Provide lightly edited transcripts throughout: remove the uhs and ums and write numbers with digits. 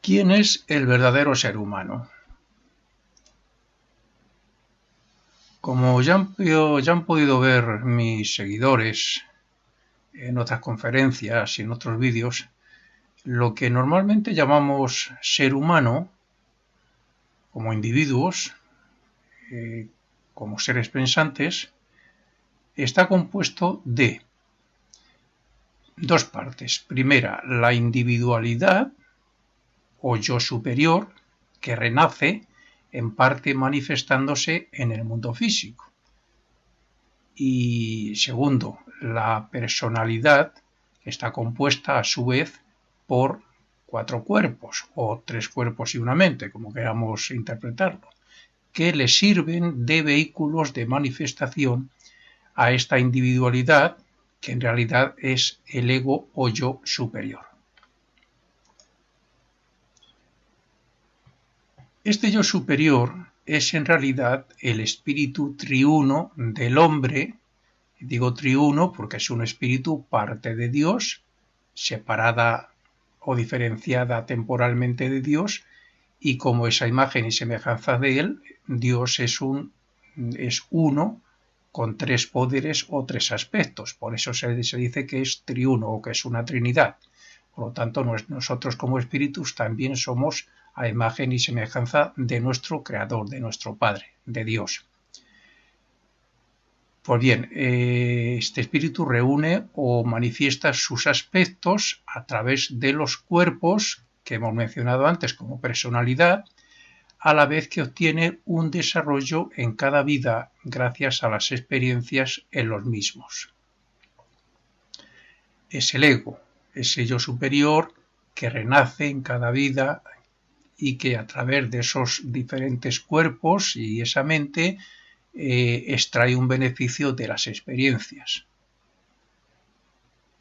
¿Quién es el verdadero ser humano? Como ya han podido ver mis seguidores en otras conferencias y en otros vídeos, lo que normalmente llamamos ser humano, como individuos, como seres pensantes, está compuesto de dos partes. Primera, la individualidad o yo superior, que renace en parte manifestándose en el mundo físico. Y segundo, la personalidad, que está compuesta a su vez por cuatro cuerpos o tres cuerpos y una mente, como queramos interpretarlo, que le sirven de vehículos de manifestación a esta individualidad, que en realidad es el ego o yo superior. Este yo superior es en realidad el espíritu triuno del hombre. Digo triuno porque es un espíritu parte de Dios, separada o diferenciada temporalmente de Dios, y como esa imagen y semejanza de él, Dios es uno con tres poderes o tres aspectos. Por eso se dice que es triuno o que es una trinidad. Por lo tanto, nosotros como espíritus también somos a imagen y semejanza de nuestro Creador, de nuestro Padre, de Dios. Pues bien, este espíritu reúne o manifiesta sus aspectos a través de los cuerpos que hemos mencionado antes como personalidad, a la vez que obtiene un desarrollo en cada vida gracias a las experiencias en los mismos. Es el ego, ese yo superior que renace en cada vida y que a través de esos diferentes cuerpos y esa mente extrae un beneficio de las experiencias.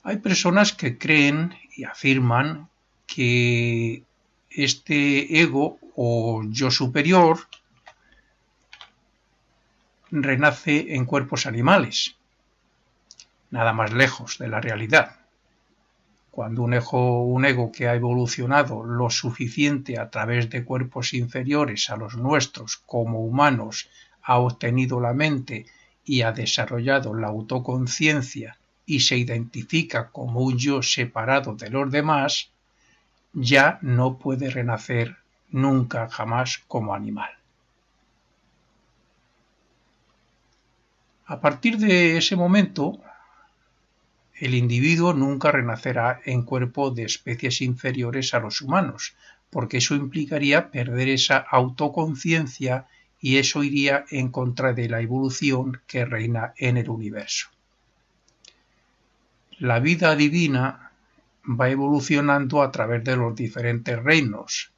Hay personas que creen y afirman que este ego o yo superior renace en cuerpos animales, nada más lejos de la realidad. Cuando un ego que ha evolucionado lo suficiente a través de cuerpos inferiores a los nuestros como humanos ha obtenido la mente y ha desarrollado la autoconciencia y se identifica como un yo separado de los demás, ya no puede renacer nunca jamás como animal. A partir de ese momento, el individuo nunca renacerá en cuerpo de especies inferiores a los humanos, porque eso implicaría perder esa autoconciencia y eso iría en contra de la evolución que reina en el universo. La vida divina va evolucionando a través de los diferentes reinos,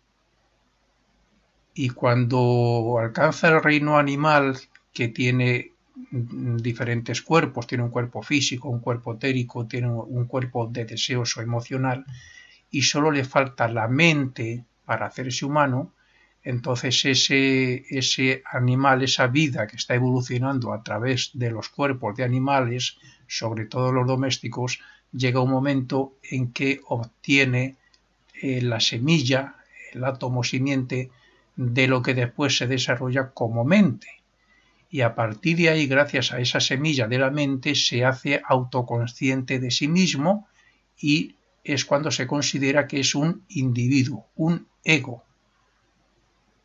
y cuando alcanza el reino animal, que tiene diferentes cuerpos, tiene un cuerpo físico, un cuerpo etérico, tiene un cuerpo de deseos o emocional, y solo le falta la mente para hacerse humano, entonces ese animal, esa vida que está evolucionando a través de los cuerpos de animales, sobre todo los domésticos, llega un momento en que obtiene la semilla, el átomo simiente, de lo que después se desarrolla como mente. Y a partir de ahí, gracias a esa semilla de la mente, se hace autoconsciente de sí mismo y es cuando se considera que es un individuo, un ego.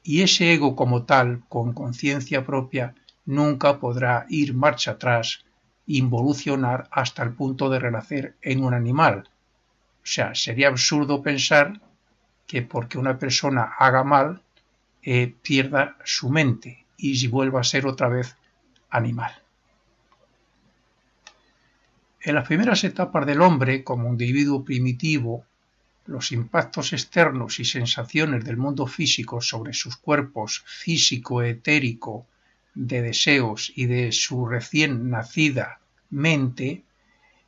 Y ese ego como tal, con conciencia propia, nunca podrá ir marcha atrás, involucionar hasta el punto de renacer en un animal. O sea, sería absurdo pensar que porque una persona haga mal, pierda su mente y vuelva a ser otra vez animal. En las primeras etapas del hombre, como individuo primitivo, los impactos externos y sensaciones del mundo físico sobre sus cuerpos físico-etérico, de deseos y de su recién nacida mente,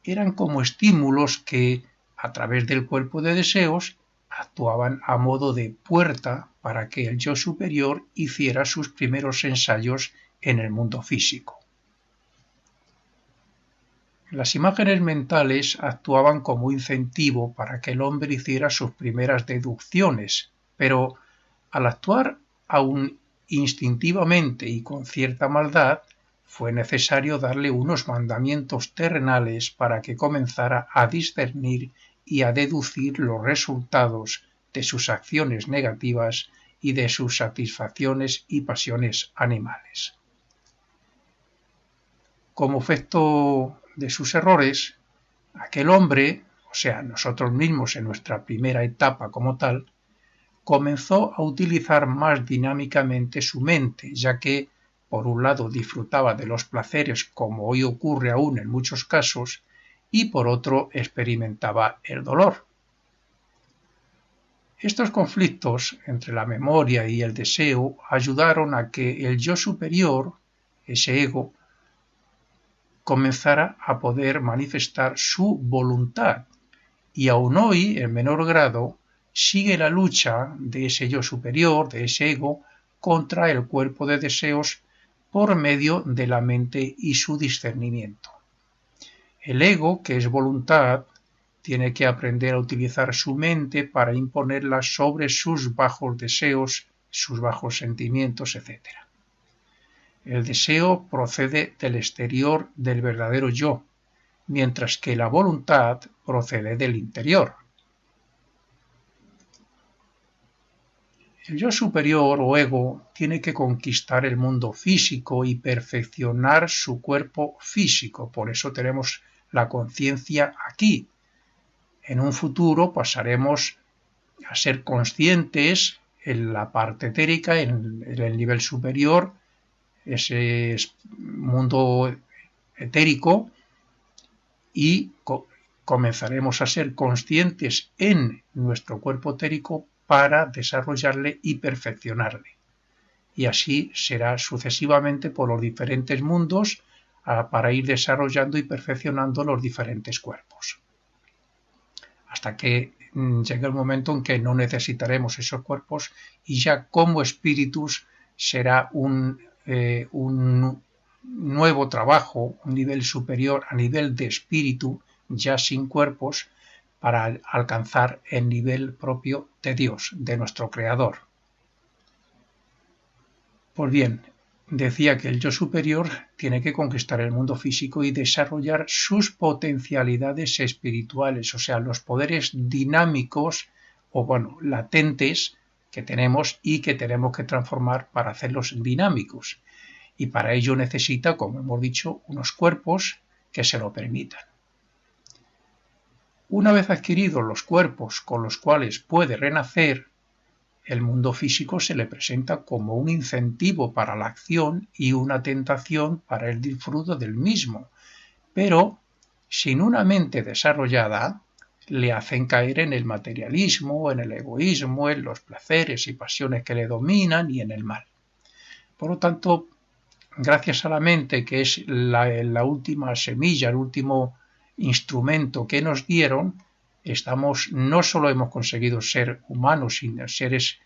eran como estímulos que, a través del cuerpo de deseos, actuaban a modo de puerta para que el yo superior hiciera sus primeros ensayos en el mundo físico. Las imágenes mentales actuaban como incentivo para que el hombre hiciera sus primeras deducciones pero al actuar aún instintivamente y con cierta maldad, fue necesario darle unos mandamientos terrenales para que comenzara a discernir y a deducir los resultados de sus acciones negativas y de sus satisfacciones y pasiones animales. Como efecto de sus errores, aquel hombre, o sea, nosotros mismos en nuestra primera etapa como tal, comenzó a utilizar más dinámicamente su mente, ya que, por un lado, disfrutaba de los placeres como hoy ocurre aún en muchos casos, y por otro, experimentaba el dolor. Estos conflictos entre la memoria y el deseo ayudaron a que el yo superior, ese ego, comenzara a poder manifestar su voluntad, y aún hoy, en menor grado, sigue la lucha de ese yo superior, de ese ego, contra el cuerpo de deseos por medio de la mente y su discernimiento. El ego, que es voluntad, tiene que aprender a utilizar su mente para imponerla sobre sus bajos deseos, sus bajos sentimientos, etc. El deseo procede del exterior del verdadero yo, mientras que la voluntad procede del interior. El yo superior o ego tiene que conquistar el mundo físico y perfeccionar su cuerpo físico. Por eso tenemos la conciencia aquí. En un futuro pasaremos a ser conscientes en la parte etérica, en el nivel superior, ese mundo etérico, y comenzaremos a ser conscientes en nuestro cuerpo etérico para desarrollarle y perfeccionarle. Y así será sucesivamente por los diferentes mundos para ir desarrollando y perfeccionando los diferentes cuerpos. Hasta que llegue el momento en que no necesitaremos esos cuerpos y ya como espíritus será un nuevo trabajo, un nivel superior a nivel de espíritu, ya sin cuerpos, para alcanzar el nivel propio de Dios, de nuestro Creador. Pues bien, decía que el yo superior tiene que conquistar el mundo físico y desarrollar sus potencialidades espirituales, o sea, los poderes dinámicos o latentes que tenemos y que tenemos que transformar para hacerlos dinámicos. Y para ello necesita, como hemos dicho, unos cuerpos que se lo permitan. Una vez adquiridos los cuerpos con los cuales puede renacer, el mundo físico se le presenta como un incentivo para la acción y una tentación para el disfrute del mismo, pero sin una mente desarrollada le hacen caer en el materialismo, en el egoísmo, en los placeres y pasiones que le dominan y en el mal. Por lo tanto, gracias a la mente, que es la última semilla, el último instrumento que nos dieron, no solo hemos conseguido ser humanos, seres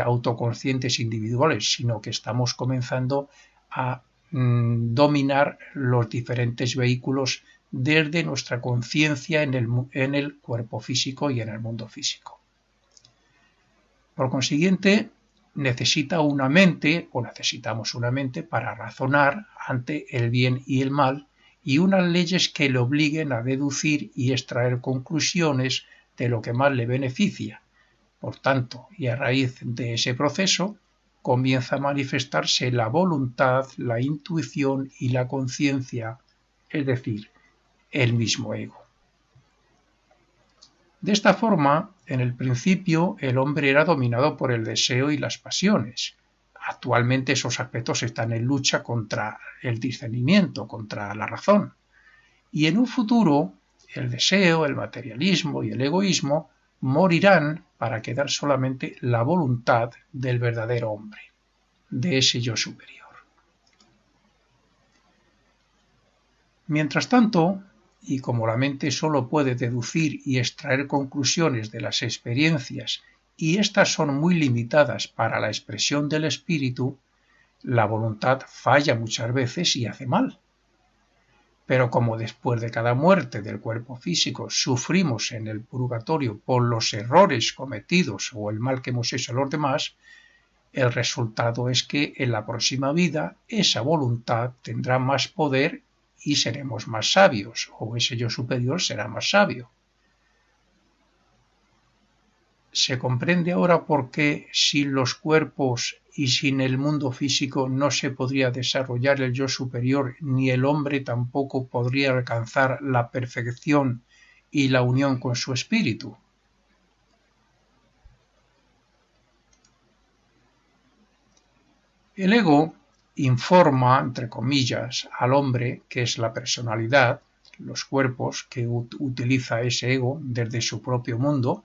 autoconscientes individuales, sino que estamos comenzando a dominar los diferentes vehículos desde nuestra conciencia en el cuerpo físico y en el mundo físico. Por consiguiente, necesitamos una mente para razonar ante el bien y el mal y unas leyes que le obliguen a deducir y extraer conclusiones de lo que más le beneficia. Por tanto, y a raíz de ese proceso, comienza a manifestarse la voluntad, la intuición y la conciencia, es decir, el mismo ego. De esta forma, en el principio, el hombre era dominado por el deseo y las pasiones. Actualmente esos aspectos están en lucha contra el discernimiento, contra la razón. Y en un futuro, el deseo, el materialismo y el egoísmo morirán para quedar solamente la voluntad del verdadero hombre, de ese yo superior. Mientras tanto, y como la mente solo puede deducir y extraer conclusiones de las experiencias y éstas son muy limitadas para la expresión del espíritu, la voluntad falla muchas veces y hace mal. Pero como después de cada muerte del cuerpo físico sufrimos en el purgatorio por los errores cometidos o el mal que hemos hecho a los demás, el resultado es que en la próxima vida esa voluntad tendrá más poder y seremos más sabios, o ese yo superior será más sabio. ¿Se comprende ahora por qué sin los cuerpos y sin el mundo físico no se podría desarrollar el yo superior, ni el hombre tampoco podría alcanzar la perfección y la unión con su espíritu? El ego informa, entre comillas, al hombre, que es la personalidad, los cuerpos que utiliza ese ego desde su propio mundo,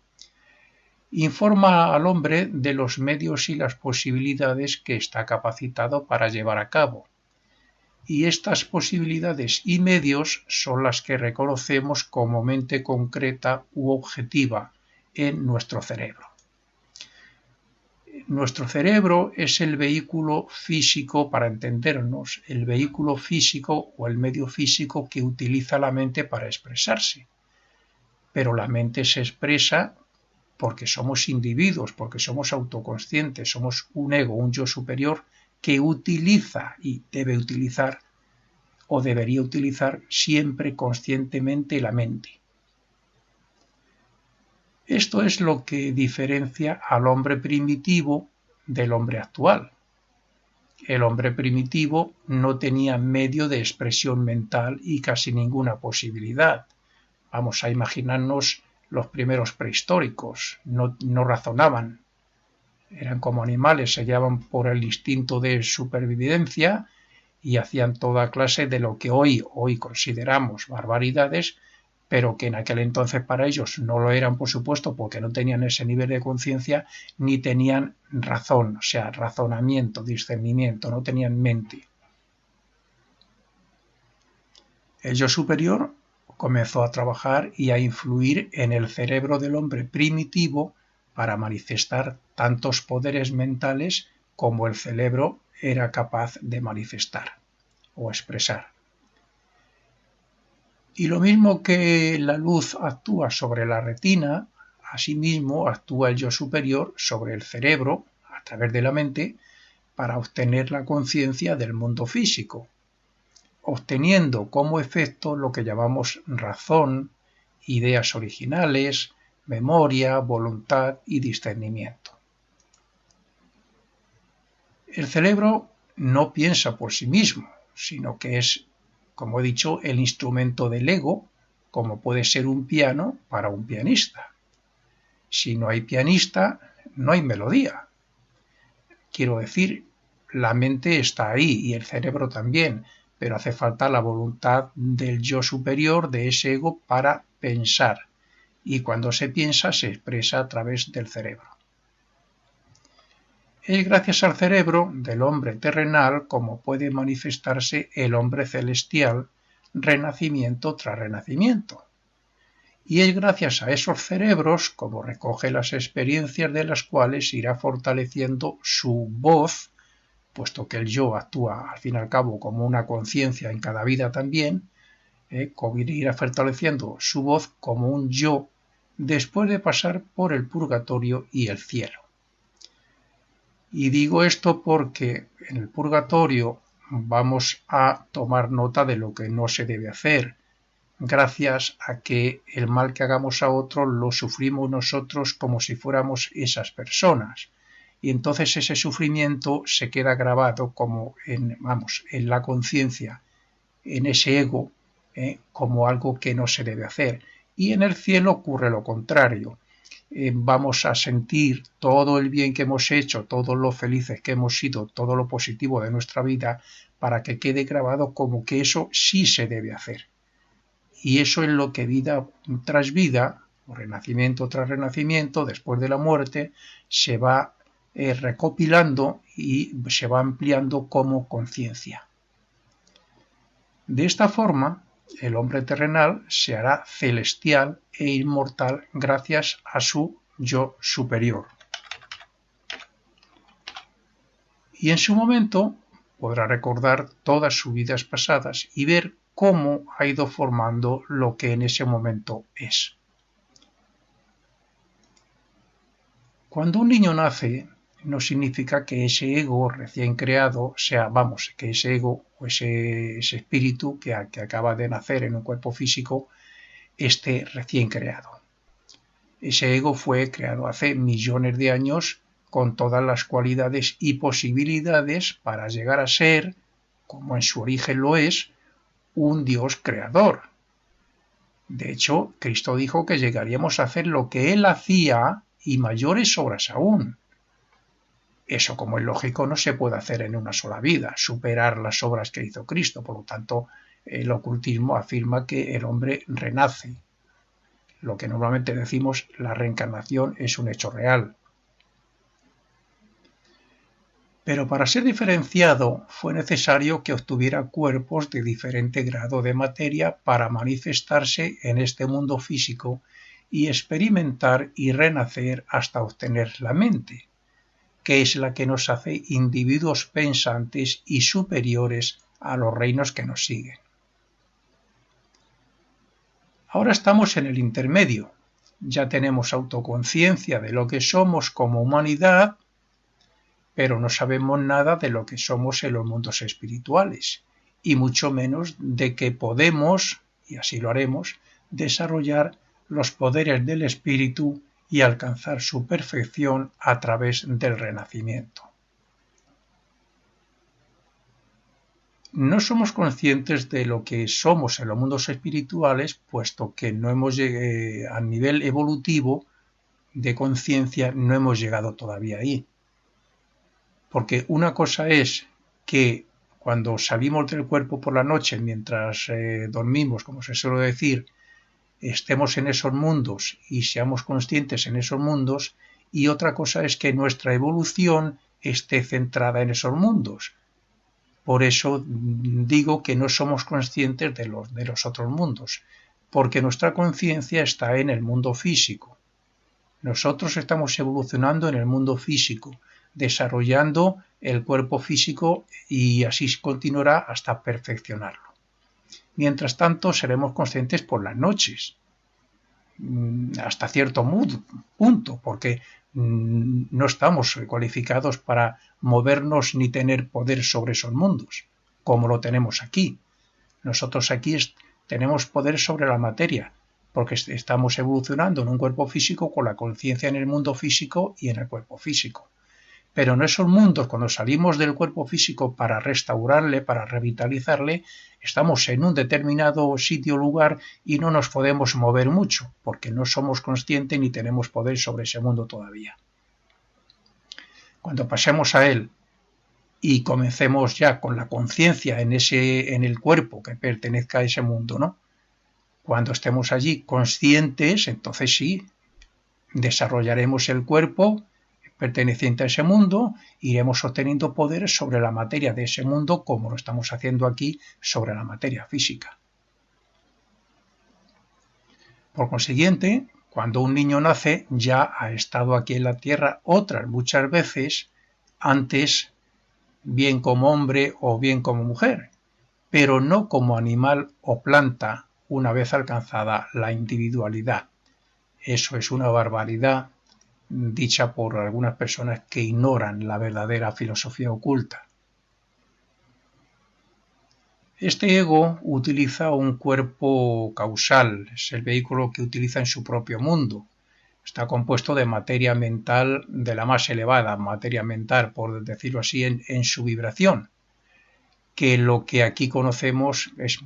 informa al hombre de los medios y las posibilidades que está capacitado para llevar a cabo. Y estas posibilidades y medios son las que reconocemos como mente concreta u objetiva en nuestro cerebro. Nuestro cerebro es el vehículo físico, para entendernos, el vehículo físico o el medio físico que utiliza la mente para expresarse. Pero la mente se expresa porque somos individuos, porque somos autoconscientes, somos un ego, un yo superior que utiliza y debe utilizar o debería utilizar siempre conscientemente la mente. Esto es lo que diferencia al hombre primitivo del hombre actual. El hombre primitivo no tenía medio de expresión mental y casi ninguna posibilidad. Vamos a imaginarnos los primeros prehistóricos, no razonaban, eran como animales, se guiaban por el instinto de supervivencia y hacían toda clase de lo que hoy consideramos barbaridades, pero que en aquel entonces para ellos no lo eran, por supuesto, porque no tenían ese nivel de conciencia ni tenían razón, o sea, razonamiento, discernimiento, no tenían mente. El yo superior comenzó a trabajar y a influir en el cerebro del hombre primitivo para manifestar tantos poderes mentales como el cerebro era capaz de manifestar o expresar. Y lo mismo que la luz actúa sobre la retina, asimismo actúa el yo superior sobre el cerebro, a través de la mente, para obtener la conciencia del mundo físico, obteniendo como efecto lo que llamamos razón, ideas originales, memoria, voluntad y discernimiento. El cerebro no piensa por sí mismo, sino que es, como he dicho, el instrumento del ego, como puede ser un piano para un pianista. Si no hay pianista, no hay melodía. Quiero decir, la mente está ahí y el cerebro también, pero hace falta la voluntad del yo superior, de ese ego, para pensar. Y cuando se piensa, se expresa a través del cerebro. Es gracias al cerebro del hombre terrenal como puede manifestarse el hombre celestial, renacimiento tras renacimiento. Y es gracias a esos cerebros como recoge las experiencias de las cuales irá fortaleciendo su voz, puesto que el yo actúa al fin y al cabo como una conciencia en cada vida también, irá fortaleciendo su voz como un yo después de pasar por el purgatorio y el cielo. Y digo esto porque en el purgatorio vamos a tomar nota de lo que no se debe hacer, gracias a que el mal que hagamos a otros lo sufrimos nosotros como si fuéramos esas personas. Y entonces ese sufrimiento se queda grabado como en la conciencia, en ese ego, como algo que no se debe hacer. Y en el cielo ocurre lo contrario. Vamos a sentir todo el bien que hemos hecho, todo lo felices que hemos sido, todo lo positivo de nuestra vida, para que quede grabado como que eso sí se debe hacer. Y eso es lo que vida tras vida, o renacimiento tras renacimiento, después de la muerte, se va recopilando y se va ampliando como conciencia. De esta forma, el hombre terrenal se hará celestial e inmortal gracias a su yo superior. Y en su momento podrá recordar todas sus vidas pasadas y ver cómo ha ido formando lo que en ese momento es. Cuando un niño nace, no significa que ese ego recién creado sea, que ese ego o ese espíritu que acaba de nacer en un cuerpo físico esté recién creado. Ese ego fue creado hace millones de años con todas las cualidades y posibilidades para llegar a ser, como en su origen lo es, un Dios creador. De hecho, Cristo dijo que llegaríamos a hacer lo que Él hacía y mayores obras aún. Eso, como es lógico, no se puede hacer en una sola vida, superar las obras que hizo Cristo. Por lo tanto, el ocultismo afirma que el hombre renace. Lo que normalmente decimos, la reencarnación es un hecho real. Pero para ser diferenciado fue necesario que obtuviera cuerpos de diferente grado de materia para manifestarse en este mundo físico y experimentar y renacer hasta obtener la mente, que es la que nos hace individuos pensantes y superiores a los reinos que nos siguen. Ahora estamos en el intermedio. Ya tenemos autoconciencia de lo que somos como humanidad, pero no sabemos nada de lo que somos en los mundos espirituales, y mucho menos de que podemos, y así lo haremos, desarrollar los poderes del espíritu y alcanzar su perfección a través del renacimiento. No somos conscientes de lo que somos en los mundos espirituales, puesto que no hemos llegado a nivel evolutivo de conciencia, no hemos llegado todavía ahí. Porque una cosa es que cuando salimos del cuerpo por la noche, mientras dormimos, como se suele decir, estemos en esos mundos y seamos conscientes en esos mundos, y otra cosa es que nuestra evolución esté centrada en esos mundos. Por eso digo que no somos conscientes de los otros mundos, porque nuestra conciencia está en el mundo físico. Nosotros estamos evolucionando en el mundo físico, desarrollando el cuerpo físico y así continuará hasta perfeccionarlo. Mientras tanto, seremos conscientes por las noches, hasta cierto punto, porque no estamos cualificados para movernos ni tener poder sobre esos mundos, como lo tenemos aquí. Nosotros aquí tenemos poder sobre la materia, porque estamos evolucionando en un cuerpo físico con la conciencia en el mundo físico y en el cuerpo físico. Pero en esos mundos, cuando salimos del cuerpo físico para restaurarle, para revitalizarle, estamos en un determinado sitio o lugar y no nos podemos mover mucho, porque no somos conscientes ni tenemos poder sobre ese mundo todavía. Cuando pasemos a él y comencemos ya con la conciencia en el cuerpo que pertenezca a ese mundo, ¿no? Cuando estemos allí conscientes, entonces sí, desarrollaremos el cuerpo perteneciente a ese mundo, iremos obteniendo poderes sobre la materia de ese mundo, como lo estamos haciendo aquí sobre la materia física. Por consiguiente, cuando un niño nace, ya ha estado aquí en la Tierra otras muchas veces, antes bien como hombre o bien como mujer, pero no como animal o planta una vez alcanzada la individualidad. Eso es una barbaridad dicha por algunas personas que ignoran la verdadera filosofía oculta. Este ego utiliza un cuerpo causal, es el vehículo que utiliza en su propio mundo. Está compuesto de materia mental de la más elevada, materia mental, por decirlo así, en su vibración, que lo que aquí conocemos es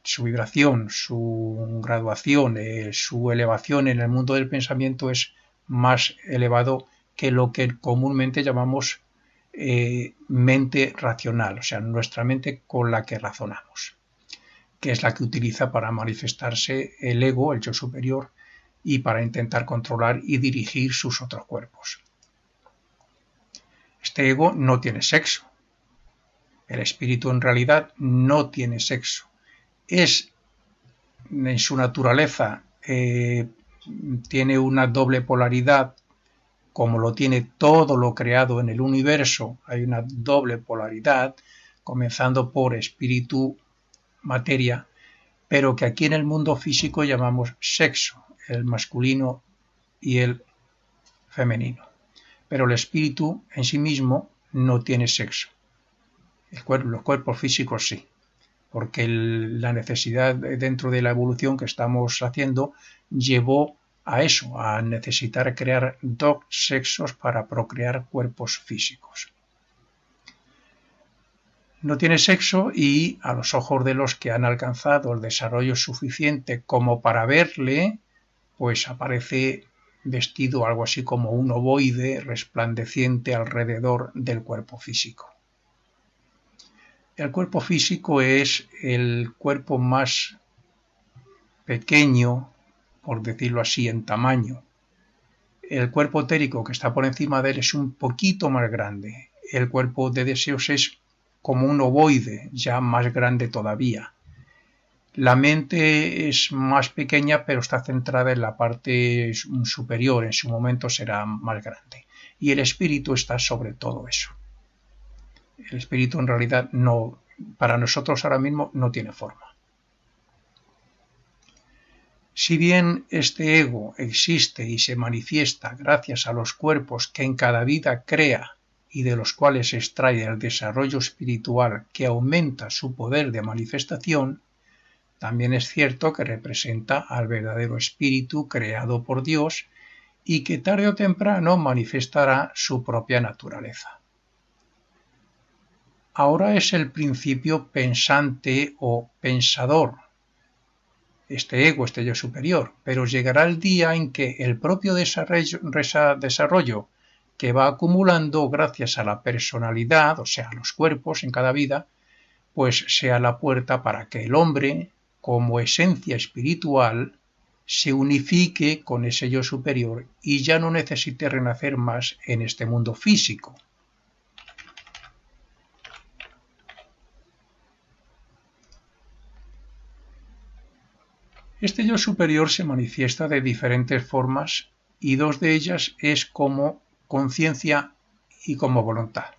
su vibración, su graduación, su elevación en el mundo del pensamiento es más elevado que lo que comúnmente llamamos mente racional, o sea, nuestra mente con la que razonamos, que es la que utiliza para manifestarse el ego, el yo superior, y para intentar controlar y dirigir sus otros cuerpos. Este ego no tiene sexo. El espíritu en realidad no tiene sexo. Es en su naturaleza, tiene una doble polaridad, como lo tiene todo lo creado en el universo. Hay una doble polaridad, comenzando por espíritu materia, pero que aquí en el mundo físico llamamos sexo, el masculino y el femenino. Pero el espíritu en sí mismo no tiene sexo. Los cuerpos físicos sí, porque la necesidad dentro de la evolución que estamos haciendo llevó a eso, a necesitar crear dos sexos para procrear cuerpos físicos. No tiene sexo y a los ojos de los que han alcanzado el desarrollo suficiente como para verle, pues aparece vestido algo así como un ovoide resplandeciente alrededor del cuerpo físico. El cuerpo físico es el cuerpo más pequeño, por decirlo así, en tamaño. El cuerpo etérico que está por encima de él es un poquito más grande. El cuerpo de deseos es como un ovoide, ya más grande todavía. La mente es más pequeña, pero está centrada en la parte superior, en su momento será más grande. Y el espíritu está sobre todo eso. El espíritu en realidad no, para nosotros ahora mismo no tiene forma. Si bien este ego existe y se manifiesta gracias a los cuerpos que en cada vida crea y de los cuales extrae el desarrollo espiritual que aumenta su poder de manifestación, también es cierto que representa al verdadero espíritu creado por Dios y que tarde o temprano manifestará su propia naturaleza. Ahora es el principio pensante o pensador, este ego, este yo superior, pero llegará el día en que el propio desarrollo que va acumulando gracias a la personalidad, o sea, a los cuerpos en cada vida, pues sea la puerta para que el hombre, como esencia espiritual, se unifique con ese yo superior y ya no necesite renacer más en este mundo físico. Este yo superior se manifiesta de diferentes formas y dos de ellas es como conciencia y como voluntad.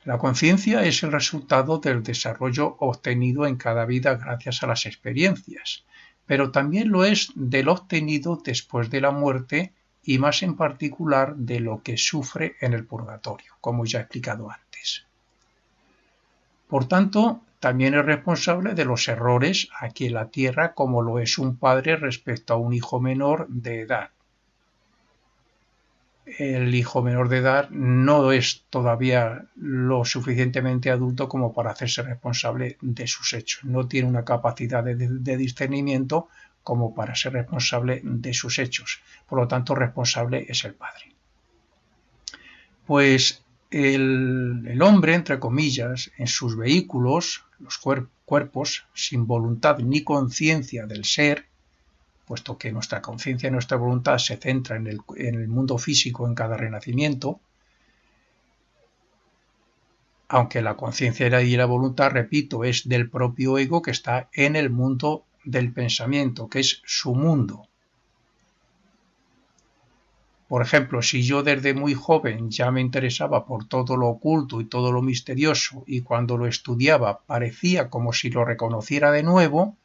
La conciencia es el resultado del desarrollo obtenido en cada vida gracias a las experiencias, pero también lo es del obtenido después de la muerte y más en particular de lo que sufre en el purgatorio, como ya he explicado antes. Por tanto, también es responsable de los errores aquí en la tierra, como lo es un padre respecto a un hijo menor de edad. El hijo menor de edad no es todavía lo suficientemente adulto como para hacerse responsable de sus hechos. No tiene una capacidad de discernimiento como para ser responsable de sus hechos. Por lo tanto, responsable es el padre. Pues el hombre, entre comillas, en sus vehículos, los cuerpos, sin voluntad ni conciencia del ser, puesto que nuestra conciencia y nuestra voluntad se centra en el mundo físico en cada renacimiento, aunque la conciencia y la voluntad, repito, es del propio ego que está en el mundo del pensamiento, que es su mundo. Por ejemplo, si yo desde muy joven ya me interesaba por todo lo oculto y todo lo misterioso y cuando lo estudiaba parecía como si lo reconociera de nuevo,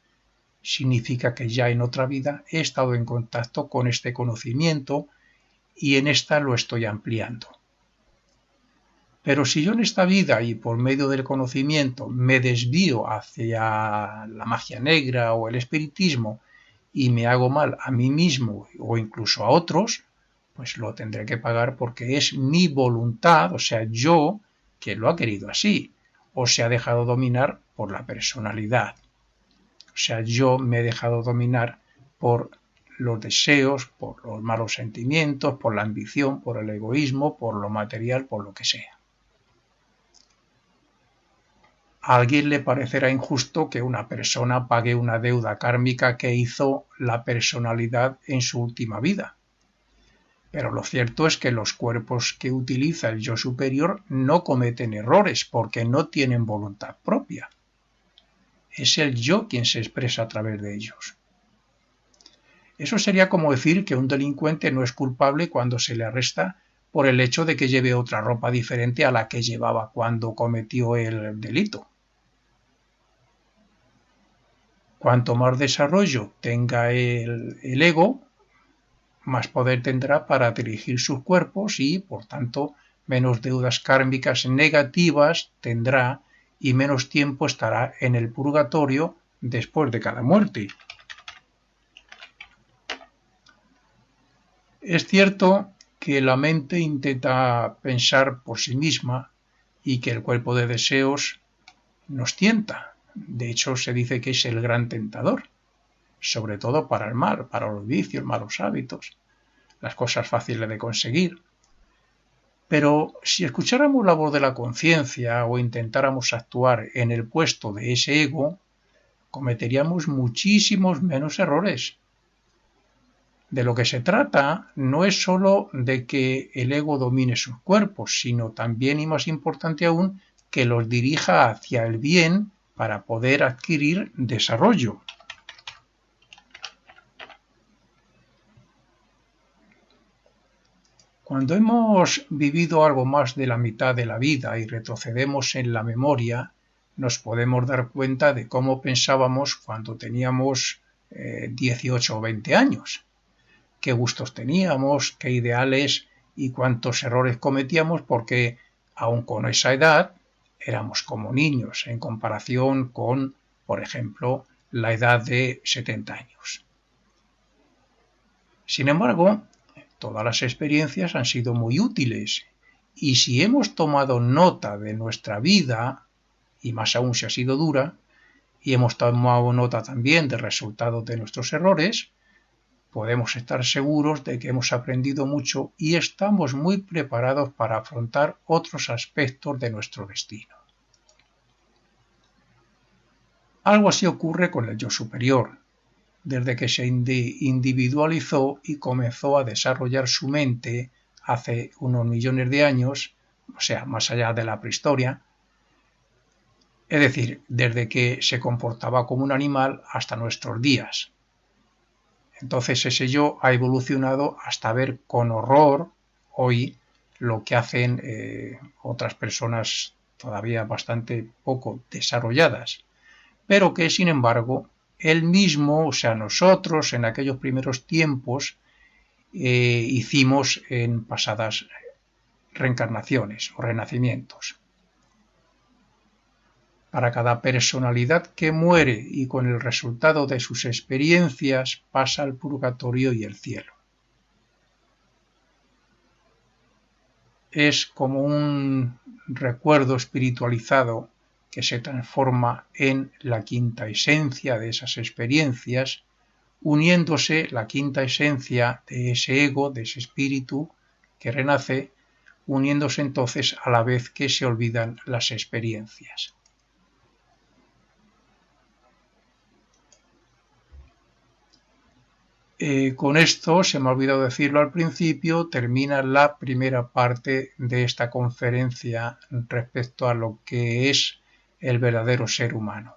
significa que ya en otra vida he estado en contacto con este conocimiento y en esta lo estoy ampliando. Pero si yo en esta vida y por medio del conocimiento me desvío hacia la magia negra o el espiritismo y me hago mal a mí mismo o incluso a otros, pues lo tendré que pagar porque es mi voluntad, o sea, yo, que lo ha querido así, o se ha dejado dominar por la personalidad. O sea, yo me he dejado dominar por los deseos, por los malos sentimientos, por la ambición, por el egoísmo, por lo material, por lo que sea. A alguien le parecerá injusto que una persona pague una deuda kármica que hizo la personalidad en su última vida. Pero lo cierto es que los cuerpos que utiliza el yo superior no cometen errores porque no tienen voluntad propia. Es el yo quien se expresa a través de ellos. Eso sería como decir que un delincuente no es culpable cuando se le arresta por el hecho de que lleve otra ropa diferente a la que llevaba cuando cometió el delito. Cuanto más desarrollo tenga el ego, más poder tendrá para dirigir sus cuerpos y, por tanto, menos deudas kármicas negativas tendrá y menos tiempo estará en el purgatorio después de cada muerte. Es cierto que la mente intenta pensar por sí misma y que el cuerpo de deseos nos tienta. De hecho, se dice que es el gran tentador, sobre todo para el mal, para los vicios, malos hábitos, las cosas fáciles de conseguir. Pero si escucháramos la voz de la conciencia o intentáramos actuar en el puesto de ese ego, cometeríamos muchísimos menos errores. De lo que se trata no es sólo de que el ego domine sus cuerpos, sino también, y más importante aún, que los dirija hacia el bien para poder adquirir desarrollo. Cuando hemos vivido algo más de la mitad de la vida y retrocedemos en la memoria, nos podemos dar cuenta de cómo pensábamos cuando teníamos 18 o 20 años, qué gustos teníamos, qué ideales y cuántos errores cometíamos, porque aun con esa edad éramos como niños en comparación con, por ejemplo, la edad de 70 años. Sin embargo, todas las experiencias han sido muy útiles y si hemos tomado nota de nuestra vida, y más aún si ha sido dura, y hemos tomado nota también del resultado de nuestros errores, podemos estar seguros de que hemos aprendido mucho y estamos muy preparados para afrontar otros aspectos de nuestro destino. Algo así ocurre con el yo superior. Desde que se individualizó y comenzó a desarrollar su mente hace unos millones de años, o sea, más allá de la prehistoria, es decir, desde que se comportaba como un animal hasta nuestros días. Entonces ese yo ha evolucionado hasta ver con horror hoy lo que hacen otras personas todavía bastante poco desarrolladas, pero que sin embargo él mismo, o sea nosotros en aquellos primeros tiempos hicimos en pasadas reencarnaciones o renacimientos. Para cada personalidad que muere y con el resultado de sus experiencias pasa al purgatorio y el cielo. Es como un recuerdo espiritualizado que se transforma en la quinta esencia de esas experiencias, uniéndose la quinta esencia de ese ego, de ese espíritu que renace, uniéndose entonces a la vez que se olvidan las experiencias. Con esto, se me ha olvidado decirlo al principio, termina la primera parte de esta conferencia respecto a lo que es el verdadero ser humano.